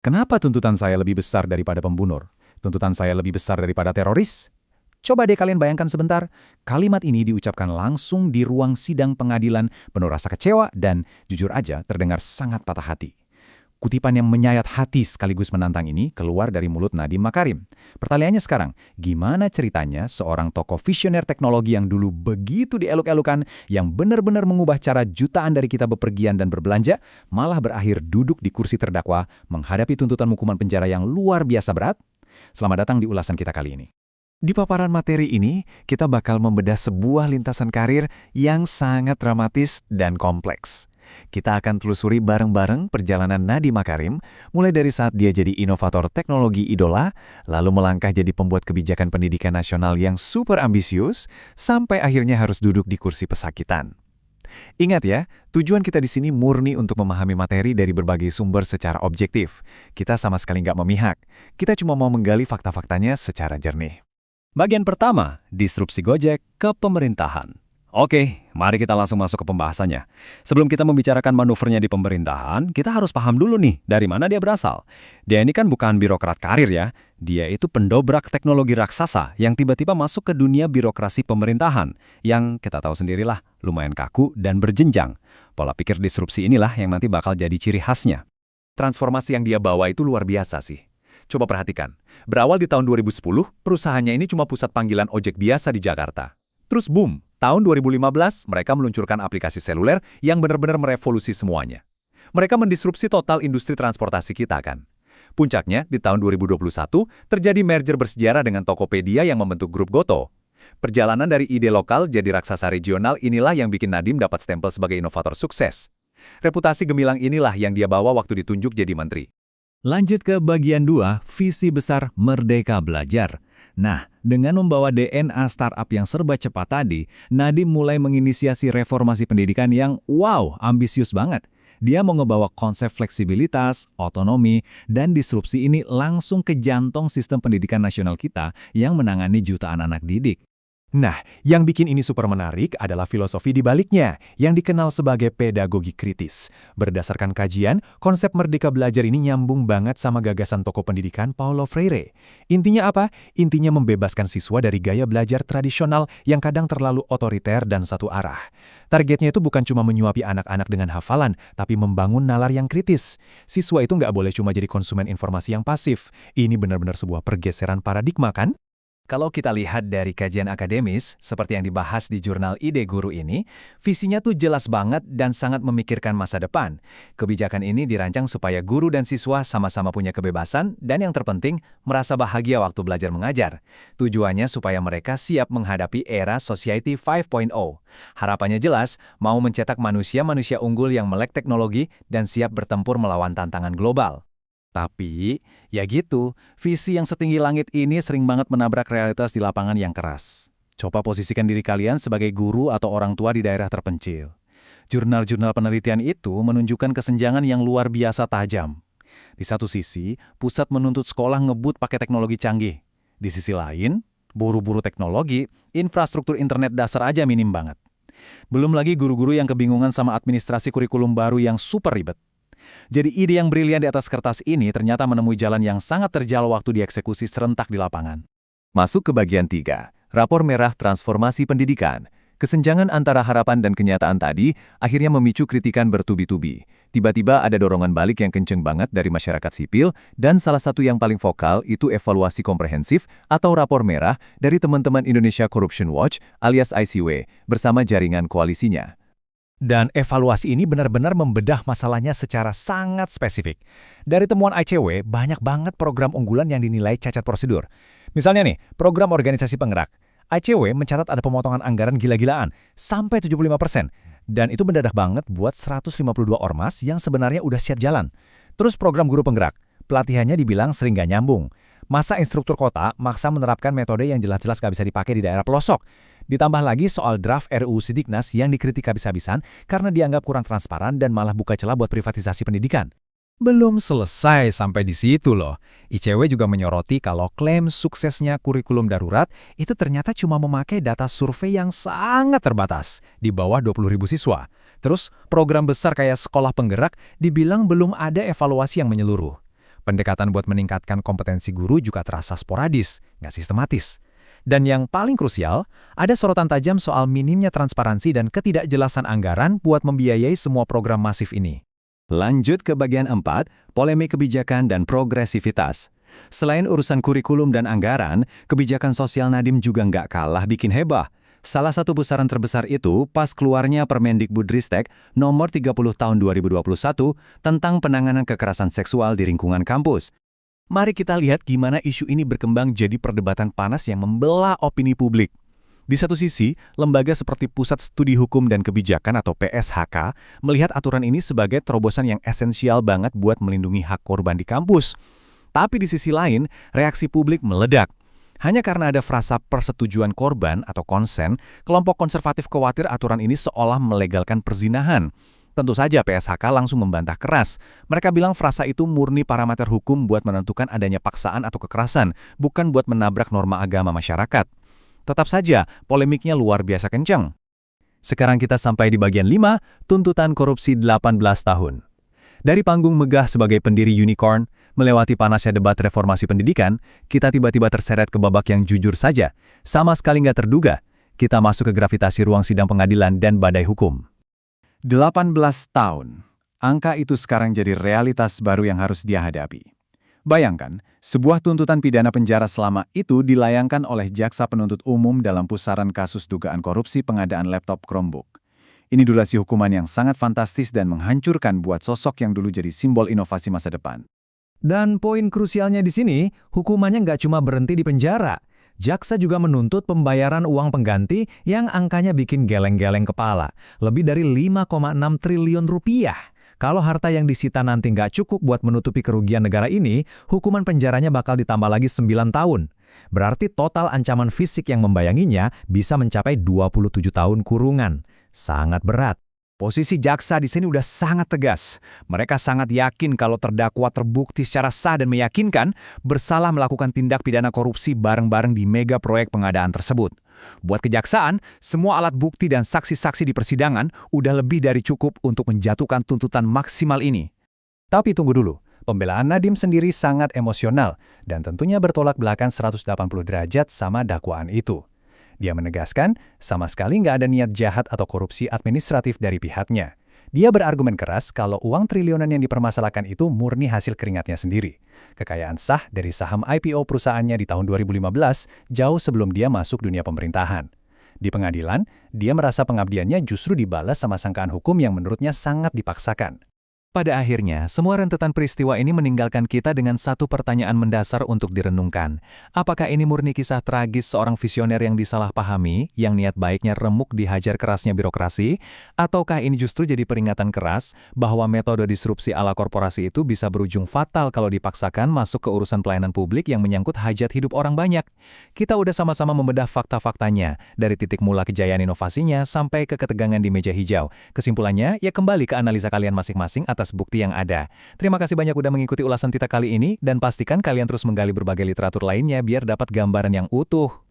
Kenapa tuntutan saya lebih besar daripada pembunuh? Tuntutan saya lebih besar daripada teroris? Coba deh kalian bayangkan sebentar, kalimat ini diucapkan langsung di ruang sidang pengadilan penuh rasa kecewa dan, jujur aja, terdengar sangat patah hati. Kutipan yang menyayat hati sekaligus menantang ini keluar dari mulut Nadiem Makarim. Pertanyaannya sekarang, gimana ceritanya seorang tokoh visioner teknologi yang dulu begitu dieluk-elukan, yang benar-benar mengubah cara jutaan dari kita bepergian dan berbelanja, malah berakhir duduk di kursi terdakwa menghadapi tuntutan hukuman penjara yang luar biasa berat? Selamat datang di ulasan kita kali ini. Di paparan materi ini, kita bakal membedah sebuah lintasan karir yang sangat dramatis dan kompleks. Kita akan telusuri bareng-bareng perjalanan Nadiem Makarim, mulai dari saat dia jadi inovator teknologi idola, lalu melangkah jadi pembuat kebijakan pendidikan nasional yang super ambisius, sampai akhirnya harus duduk di kursi pesakitan. Ingat ya, tujuan kita di sini murni untuk memahami materi dari berbagai sumber secara objektif. Kita sama sekali nggak memihak. Kita cuma mau menggali fakta-faktanya secara jernih. Bagian pertama, disrupsi Gojek ke pemerintahan. Oke, mari kita langsung masuk ke pembahasannya. Sebelum kita membicarakan manuvernya di pemerintahan, kita harus paham dulu nih dari mana dia berasal. Dia ini kan bukan birokrat karir ya, dia itu pendobrak teknologi raksasa yang tiba-tiba masuk ke dunia birokrasi pemerintahan, yang kita tahu sendirilah lumayan kaku dan berjenjang. Pola pikir disrupsi inilah yang nanti bakal jadi ciri khasnya. Transformasi yang dia bawa itu luar biasa sih. Coba perhatikan, berawal di tahun 2010, perusahaannya ini cuma pusat panggilan ojek biasa di Jakarta. Terus boom, tahun 2015 mereka meluncurkan aplikasi seluler yang benar-benar merevolusi semuanya. Mereka mendisrupsi total industri transportasi kita kan. Puncaknya, di tahun 2021, terjadi merger bersejarah dengan Tokopedia yang membentuk grup Goto. Perjalanan dari ide lokal jadi raksasa regional inilah yang bikin Nadiem dapat stempel sebagai inovator sukses. Reputasi gemilang inilah yang dia bawa waktu ditunjuk jadi menteri. Lanjut ke bagian 2, visi besar Merdeka Belajar. Nah, dengan membawa DNA startup yang serba cepat tadi, Nadiem mulai menginisiasi reformasi pendidikan yang ambisius banget. Dia mau ngebawa konsep fleksibilitas, otonomi, dan disrupsi ini langsung ke jantung sistem pendidikan nasional kita yang menangani jutaan anak didik. Nah, yang bikin ini super menarik adalah filosofi di baliknya, yang dikenal sebagai pedagogi kritis. Berdasarkan kajian, konsep Merdeka Belajar ini nyambung banget sama gagasan tokoh pendidikan Paulo Freire. Intinya apa? Intinya membebaskan siswa dari gaya belajar tradisional yang kadang terlalu otoriter dan satu arah. Targetnya itu bukan cuma menyuapi anak-anak dengan hafalan, tapi membangun nalar yang kritis. Siswa itu nggak boleh cuma jadi konsumen informasi yang pasif. Ini benar-benar sebuah pergeseran paradigma kan? Kalau kita lihat dari kajian akademis, seperti yang dibahas di jurnal Ide Guru ini, visinya tuh jelas banget dan sangat memikirkan masa depan. Kebijakan ini dirancang supaya guru dan siswa sama-sama punya kebebasan dan yang terpenting, merasa bahagia waktu belajar mengajar. Tujuannya supaya mereka siap menghadapi era Society 5.0. Harapannya jelas, mau mencetak manusia-manusia unggul yang melek teknologi dan siap bertempur melawan tantangan global. Tapi, ya gitu, visi yang setinggi langit ini sering banget menabrak realitas di lapangan yang keras. Coba posisikan diri kalian sebagai guru atau orang tua di daerah terpencil. Jurnal-jurnal penelitian itu menunjukkan kesenjangan yang luar biasa tajam. Di satu sisi, pusat menuntut sekolah ngebut pakai teknologi canggih. Di sisi lain, buru-buru teknologi, infrastruktur internet dasar aja minim banget. Belum lagi guru-guru yang kebingungan sama administrasi kurikulum baru yang super ribet. Jadi ide yang brilian di atas kertas ini ternyata menemui jalan yang sangat terjal waktu dieksekusi serentak di lapangan. Masuk ke bagian 3, rapor merah transformasi pendidikan. Kesenjangan antara harapan dan kenyataan tadi akhirnya memicu kritikan bertubi-tubi. Tiba-tiba ada dorongan balik yang kenceng banget dari masyarakat sipil, dan salah satu yang paling vokal itu evaluasi komprehensif atau rapor merah dari teman-teman Indonesia Corruption Watch alias ICW bersama jaringan koalisinya. Dan evaluasi ini benar-benar membedah masalahnya secara sangat spesifik. Dari temuan ICW, banyak banget program unggulan yang dinilai cacat prosedur. Misalnya nih, program organisasi penggerak. ICW mencatat ada pemotongan anggaran gila-gilaan, sampai 75%. Dan itu mendadak banget buat 152 ormas yang sebenarnya udah siap jalan. Terus program guru penggerak. Pelatihannya dibilang sering gak nyambung. Masa instruktur kota maksa menerapkan metode yang jelas-jelas gak bisa dipakai di daerah pelosok. Ditambah lagi soal draft RUU Sidiknas yang dikritik habis-habisan karena dianggap kurang transparan dan malah buka celah buat privatisasi pendidikan. Belum selesai sampai di situ loh. ICW juga menyoroti kalau klaim suksesnya kurikulum darurat itu ternyata cuma memakai data survei yang sangat terbatas, di bawah 20.000 siswa. Terus program besar kayak sekolah penggerak dibilang belum ada evaluasi yang menyeluruh. Pendekatan buat meningkatkan kompetensi guru juga terasa sporadis, nggak sistematis. Dan yang paling krusial, ada sorotan tajam soal minimnya transparansi dan ketidakjelasan anggaran buat membiayai semua program masif ini. Lanjut ke bagian 4, polemik kebijakan dan progresivitas. Selain urusan kurikulum dan anggaran, kebijakan sosial Nadiem juga nggak kalah bikin heboh. Salah satu pusaran terbesar itu pas keluarnya Permendikbudristek nomor 30 tahun 2021 tentang penanganan kekerasan seksual di lingkungan kampus. Mari kita lihat gimana isu ini berkembang jadi perdebatan panas yang membelah opini publik. Di satu sisi, lembaga seperti Pusat Studi Hukum dan Kebijakan atau PSHK melihat aturan ini sebagai terobosan yang esensial banget buat melindungi hak korban di kampus. Tapi di sisi lain, reaksi publik meledak. Hanya karena ada frasa persetujuan korban atau konsen, kelompok konservatif khawatir aturan ini seolah melegalkan perzinahan. Tentu saja PSHK langsung membantah keras. Mereka bilang frasa itu murni parameter hukum buat menentukan adanya paksaan atau kekerasan, bukan buat menabrak norma agama masyarakat. Tetap saja, polemiknya luar biasa kencang. Sekarang kita sampai di bagian 5, tuntutan korupsi 18 tahun. Dari panggung megah sebagai pendiri unicorn, melewati panasnya debat reformasi pendidikan, kita tiba-tiba terseret ke babak yang jujur saja, sama sekali nggak terduga. Kita masuk ke gravitasi ruang sidang pengadilan dan badai hukum. 18 tahun. Angka itu sekarang jadi realitas baru yang harus dia hadapi. Bayangkan, sebuah tuntutan pidana penjara selama itu dilayangkan oleh jaksa penuntut umum dalam pusaran kasus dugaan korupsi pengadaan laptop Chromebook. Ini durasi hukuman yang sangat fantastis dan menghancurkan buat sosok yang dulu jadi simbol inovasi masa depan. Dan poin krusialnya di sini, hukumannya nggak cuma berhenti di penjara. Jaksa juga menuntut pembayaran uang pengganti yang angkanya bikin geleng-geleng kepala, lebih dari 5,6 triliun rupiah. Kalau harta yang disita nanti nggak cukup buat menutupi kerugian negara ini, hukuman penjaranya bakal ditambah lagi 9 tahun. Berarti total ancaman fisik yang membayanginya bisa mencapai 27 tahun kurungan. Sangat berat. Posisi jaksa di sini udah sangat tegas. Mereka sangat yakin kalau terdakwa terbukti secara sah dan meyakinkan bersalah melakukan tindak pidana korupsi bareng-bareng di mega proyek pengadaan tersebut. Buat kejaksaan, semua alat bukti dan saksi-saksi di persidangan udah lebih dari cukup untuk menjatuhkan tuntutan maksimal ini. Tapi tunggu dulu, pembelaan Nadiem sendiri sangat emosional dan tentunya bertolak belakang 180 derajat sama dakwaan itu. Dia menegaskan, sama sekali nggak ada niat jahat atau korupsi administratif dari pihaknya. Dia berargumen keras kalau uang triliunan yang dipermasalahkan itu murni hasil keringatnya sendiri. Kekayaan sah dari saham IPO perusahaannya di tahun 2015, jauh sebelum dia masuk dunia pemerintahan. Di pengadilan, dia merasa pengabdiannya justru dibalas sama sangkaan hukum yang menurutnya sangat dipaksakan. Pada akhirnya, semua rentetan peristiwa ini meninggalkan kita dengan satu pertanyaan mendasar untuk direnungkan. Apakah ini murni kisah tragis seorang visioner yang disalahpahami, yang niat baiknya remuk dihajar kerasnya birokrasi? Ataukah ini justru jadi peringatan keras bahwa metode disrupsi ala korporasi itu bisa berujung fatal kalau dipaksakan masuk ke urusan pelayanan publik yang menyangkut hajat hidup orang banyak? Kita udah sama-sama membedah fakta-faktanya, dari titik mula kejayaan inovasinya sampai ke ketegangan di meja hijau. Kesimpulannya, ya kembali ke analisa kalian masing-masing atas bukti yang ada. Terima kasih banyak udah mengikuti ulasan Tita kali ini, dan pastikan kalian terus menggali berbagai literatur lainnya biar dapat gambaran yang utuh.